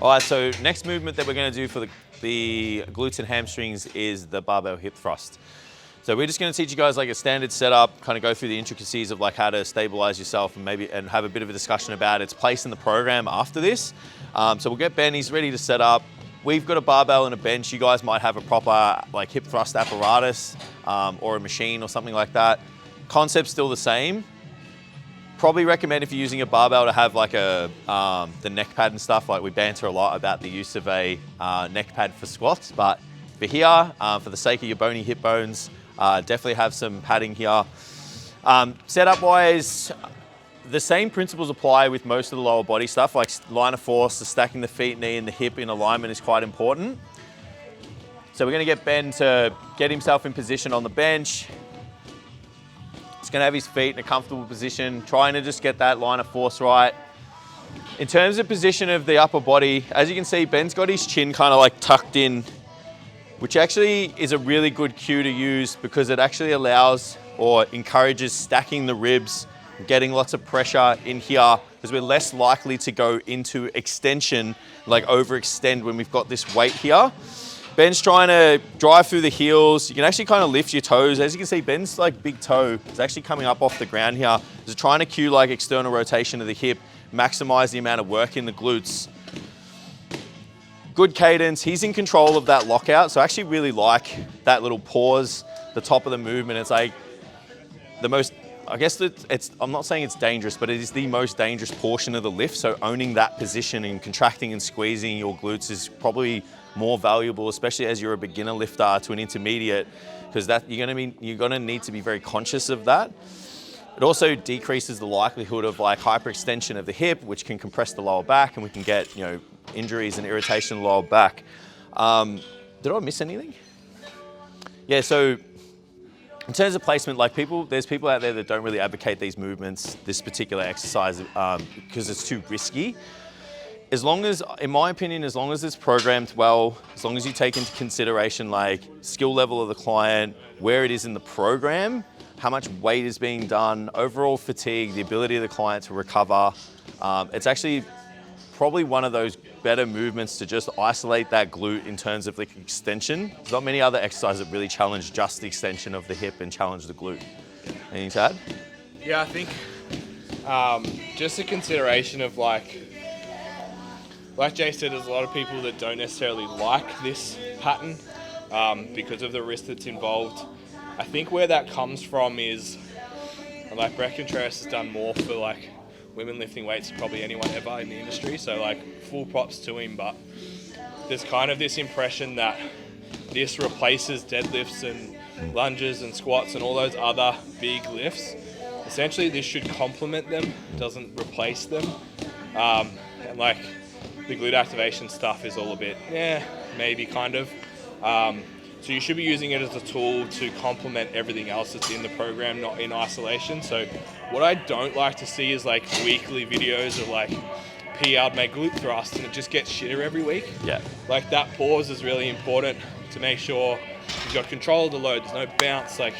All right, so next movement that we're gonna do for the glutes and hamstrings is the barbell hip thrust. So we're just gonna teach you guys like a standard setup, kind of go through the intricacies of like how to stabilize yourself and have a bit of a discussion about its place in the program after this. So we'll get Ben, he's ready to set up. We've got a barbell and a bench. You guys might have a proper like hip thrust apparatus or a machine or something like that. Concept's still the same. Probably recommend if you're using a barbell to have like the neck pad and stuff. Like we banter a lot about the use of a neck pad for squats, but for here, for the sake of your bony hip bones, definitely have some padding here. Setup wise, the same principles apply with most of the lower body stuff, like line of force, the stacking the feet, knee, and the hip in alignment is quite important. So we're gonna get Ben to get himself in position on the bench. He's gonna have his feet in a comfortable position, trying to just get that line of force right. In terms of position of the upper body, as you can see, Ben's got his chin kind of like tucked in, which actually is a really good cue to use because it actually allows or encourages stacking the ribs, getting lots of pressure in here because we're less likely to go into extension, like overextend when we've got this weight here. Ben's trying to drive through the heels. You can actually kind of lift your toes. As you can see, Ben's like big toe is actually coming up off the ground here. He's trying to cue like external rotation of the hip, maximize the amount of work in the glutes. Good cadence. He's in control of that lockout. So I actually really like that little pause, the top of the movement. It's like the most, I guess I'm not saying it's dangerous, but it is the most dangerous portion of the lift. So owning that position and contracting and squeezing your glutes is probably more valuable, especially as you're a beginner lifter to an intermediate, because you're gonna need to be very conscious of that. It also decreases the likelihood of like hyperextension of the hip, which can compress the lower back, and we can get injuries and irritation in the lower back. Did I miss anything? Yeah, so in terms of placement, like there's people out there that don't really advocate these movements, this particular exercise, because it's too risky. As long as, in my opinion, as long as it's programmed well, as long as you take into consideration like skill level of the client, where it is in the program, how much weight is being done, overall fatigue, the ability of the client to recover, it's actually probably one of those better movements to just isolate that glute in terms of like extension. There's not many other exercises that really challenge just the extension of the hip and challenge the glute. Anything to add? Yeah, I think just a consideration of like Jay said, there's a lot of people that don't necessarily like this pattern because of the risk that's involved. I think where that comes from is like Brett Contreras has done more for like women lifting weights than probably anyone ever in the industry, so like full props to him, but there's kind of this impression that this replaces deadlifts and lunges and squats and all those other big lifts. Essentially this should complement them, doesn't replace them. And like the glute activation stuff is all a bit, maybe kind of. So you should be using it as a tool to complement everything else that's in the program, not in isolation. So what I don't like to see is like weekly videos of like PR'd my glute thrust and it just gets shitter every week. Yeah. Like that pause is really important to make sure you've got control of the load, there's no bounce. Like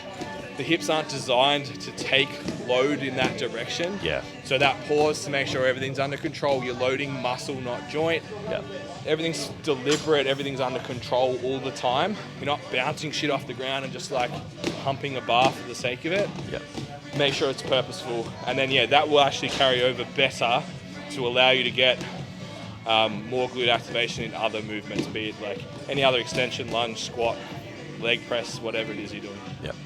the hips aren't designed to take load in that direction. Yeah. So that pause to make sure everything's under control, you're loading muscle, not joint. Yeah. Everything's deliberate, everything's under control all the time. You're not bouncing shit off the ground and just like humping a bar for the sake of it. Yeah. Make sure it's purposeful. And then that will actually carry over better to allow you to get more glute activation in other movements, be it like any other extension, lunge, squat, leg press, whatever it is you're doing. Yeah.